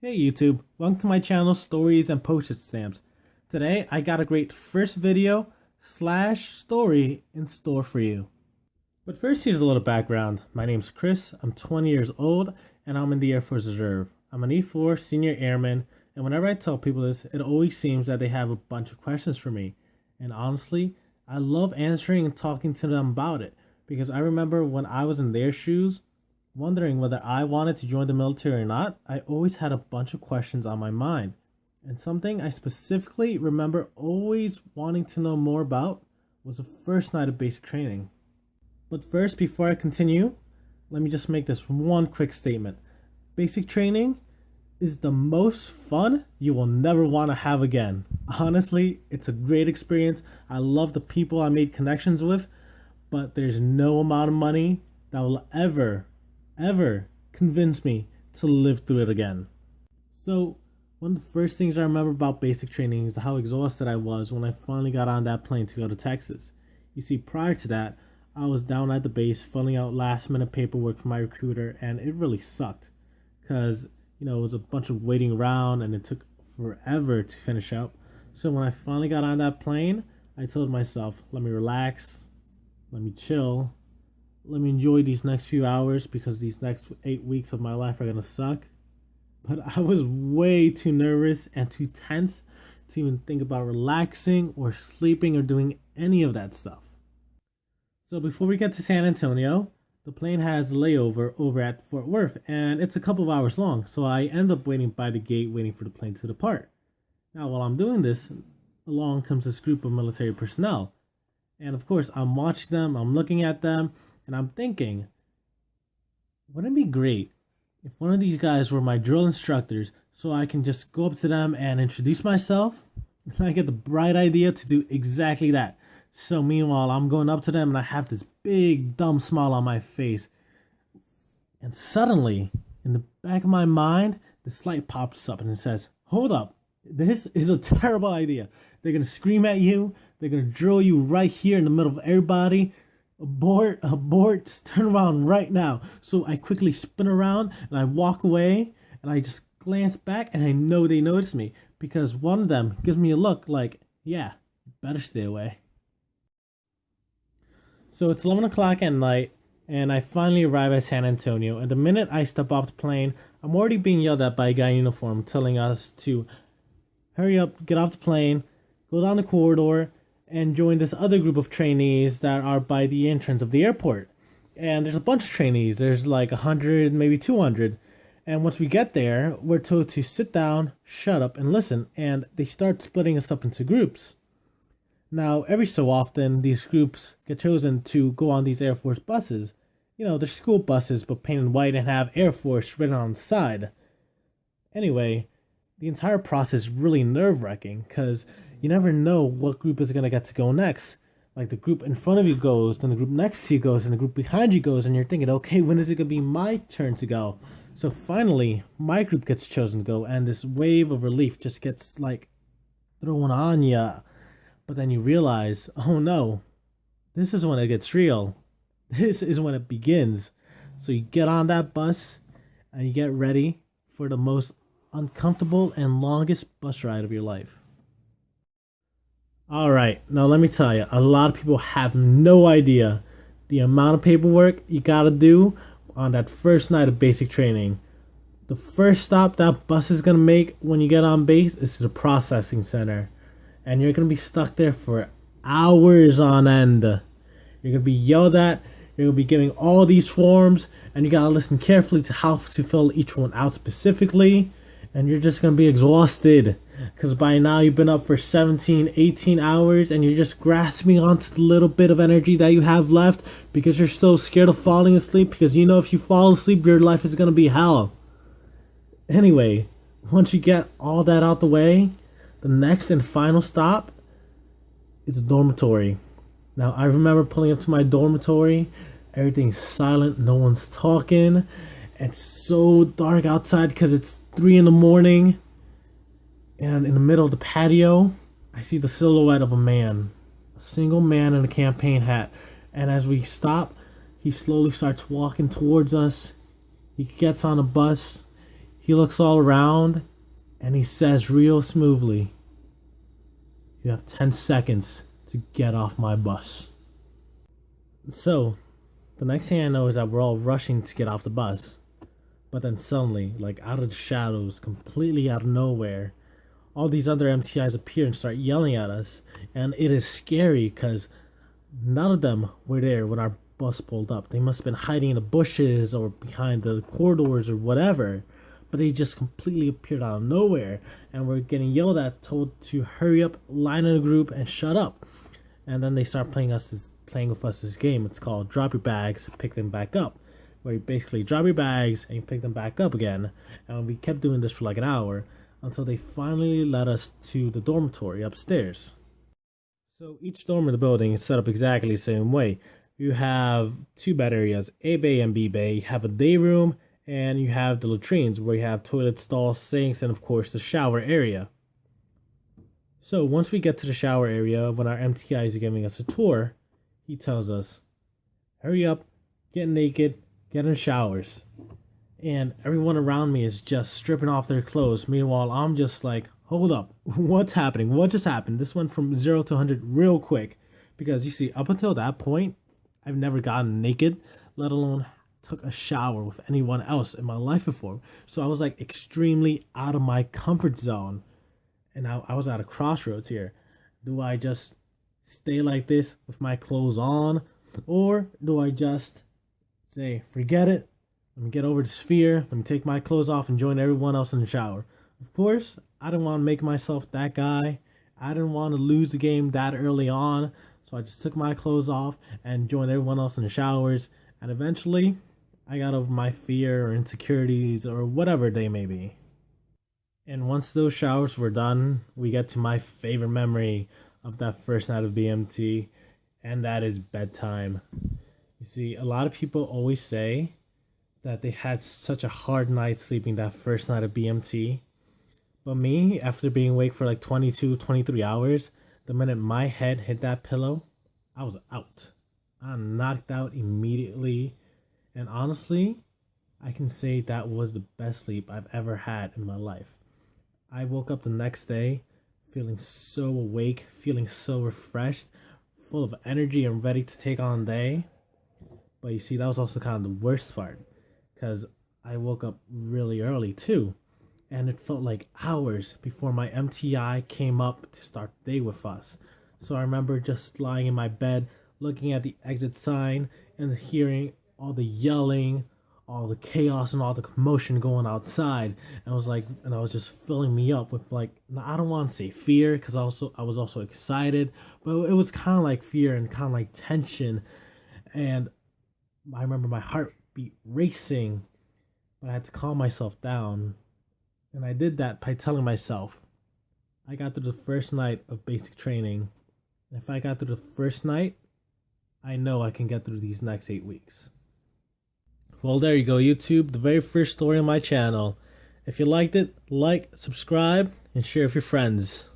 Hey YouTube, welcome to my channel Stories and Postage Stamps. Today I got a great first video / story in store for you. But first, here's a little background. My name's Chris, I'm 20 years old, and I'm in the Air Force Reserve. I'm an E4 senior airman, and whenever I tell people this, it always seems that they have a bunch of questions for me. And honestly, I love answering and talking to them about it, because I remember when I was in their shoes, wondering whether I wanted to join the military or not. I always had a bunch of questions on my mind. And something I specifically remember always wanting to know more about was the first night of basic training. But first, before I continue, let me just make this one quick statement. Basic training is the most fun you will never want to have again. Honestly, it's a great experience. I love the people I made connections with, but there's no amount of money that will ever convince me to live through it again. So, one of the first things I remember about basic training is how exhausted I was when I finally got on that plane to go to Texas. You see, prior to that, I was down at the base filling out last minute paperwork for my recruiter, and it really sucked because, it was a bunch of waiting around and it took forever to finish up. So when I finally got on that plane, I told myself, let me relax, let me chill, let me enjoy these next few hours because these next 8 weeks of my life are gonna suck. But I was way too nervous and too tense to even think about relaxing or sleeping or doing any of that stuff. So before we get to San Antonio, the plane has a layover over at Fort Worth, and it's a couple of hours long, so I end up waiting by the gate waiting for the plane to depart. Now while I'm doing this, along comes this group of military personnel. And of course, I'm watching them, I'm looking at them, and I'm thinking, wouldn't it be great if one of these guys were my drill instructors so I can just go up to them and introduce myself? And I get the bright idea to do exactly that. So meanwhile, I'm going up to them and I have this big dumb smile on my face. And suddenly, in the back of my mind, this light pops up and it says, hold up, this is a terrible idea. They're going to scream at you. They're going to drill you right here in the middle of everybody. Abort, just turn around right now. So I quickly spin around and I walk away and I just glance back and I know they notice me because one of them gives me a look like, yeah, better stay away. So it's 11 o'clock at night and I finally arrive at San Antonio, and the minute I step off the plane, I'm already being yelled at by a guy in uniform telling us to hurry up, get off the plane, go down the corridor, and join this other group of trainees that are by the entrance of the airport. And there's a bunch of trainees. There's like 100, maybe 200. And once we get there, we're told to sit down, shut up, and listen. And they start splitting us up into groups. Now, every so often, these groups get chosen to go on these Air Force buses. They're school buses, but painted white and have Air Force written on the side. Anyway, the entire process is really nerve-wracking because you never know what group is going to get to go next. Like the group in front of you goes, then the group next to you goes, and the group behind you goes, and you're thinking, okay, when is it going to be my turn to go? So finally, my group gets chosen to go, and this wave of relief just gets thrown on ya. But then you realize, oh no, this is when it gets real. This is when it begins. So you get on that bus, and you get ready for the most uncomfortable and longest bus ride of your life. Alright, now let me tell you, a lot of people have no idea the amount of paperwork you gotta do on that first night of basic training. The first stop that bus is gonna make when you get on base is the processing center. And you're gonna be stuck there for hours on end. You're gonna be yelled at, you're gonna be giving all these forms, and you gotta listen carefully to how to fill each one out specifically. And you're just gonna be exhausted because by now you've been up for 17, 18 hours and you're just grasping onto the little bit of energy that you have left because you're so scared of falling asleep, because if you fall asleep, your life is gonna be hell. Anyway, once you get all that out the way, the next and final stop is a dormitory. Now I remember pulling up to my dormitory, everything's silent, no one's talking. It's so dark outside because it's 3 in the morning, and in the middle of the patio, I see the silhouette of a single man in a campaign hat. And as we stop, he slowly starts walking towards us. He gets on a bus. He he looks all around and he says real smoothly, "You have 10 seconds to get off my bus." So, the next thing I know is that we're all rushing to get off the bus. But then suddenly, like out of the shadows, completely out of nowhere, all these other MTIs appear and start yelling at us. And it is scary because none of them were there when our bus pulled up. They must have been hiding in the bushes or behind the corridors or whatever. But they just completely appeared out of nowhere. And we're getting yelled at, told to hurry up, line in a group, and shut up. And then they start playing with us this game. It's called Drop Your Bags, Pick Them Back Up, where you basically drop your bags and you pick them back up again. And we kept doing this for like an hour until they finally led us to the dormitory upstairs. So each dorm in the building is set up exactly the same way. You have two bed areas, A bay and B bay. You have a day room, and you have the latrines where you have toilet stalls, sinks, and of course the shower area. So once we get to the shower area, when our MTI is giving us a tour, he tells us, "Hurry up, get naked, get in showers." And everyone around me is just stripping off their clothes. Meanwhile, I'm just like, hold up, what's happening? What just happened? This went from 0 to 100 real quick. Because you see, up until that point, I've never gotten naked, let alone took a shower with anyone else in my life before. So I was like extremely out of my comfort zone. And I was at a crossroads here. Do I just stay like this with my clothes on? Or do I just say, forget it, let me get over this fear, let me take my clothes off and join everyone else in the shower? Of course, I didn't want to make myself that guy. I didn't want to lose the game that early on. So I just took my clothes off and joined everyone else in the showers. And eventually, I got over my fear or insecurities or whatever they may be. And once those showers were done, we get to my favorite memory of that first night of BMT, and that is bedtime. You see, a lot of people always say that they had such a hard night sleeping that first night of BMT. But me, after being awake for like 22, 23 hours, the minute my head hit that pillow, I was out. I knocked out immediately. And honestly, I can say that was the best sleep I've ever had in my life. I woke up the next day feeling so awake, feeling so refreshed, full of energy and ready to take on the day. But you see, that was also kind of the worst part, because I woke up really early too, and it felt like hours before my MTI came up to start the day with us. So I remember just lying in my bed, looking at the exit sign and hearing all the yelling, all the chaos and all the commotion going outside. And I was just filling me up with like, I don't want to say fear, because I was also excited, but it was kind of like fear and kind of like tension. And I remember my heartbeat racing, but I had to calm myself down. And I did that by telling myself, I got through the first night of basic training. And if I got through the first night, I know I can get through these next 8 weeks. Well, there you go, YouTube. The very first story on my channel. If you liked it, like, subscribe, and share with your friends.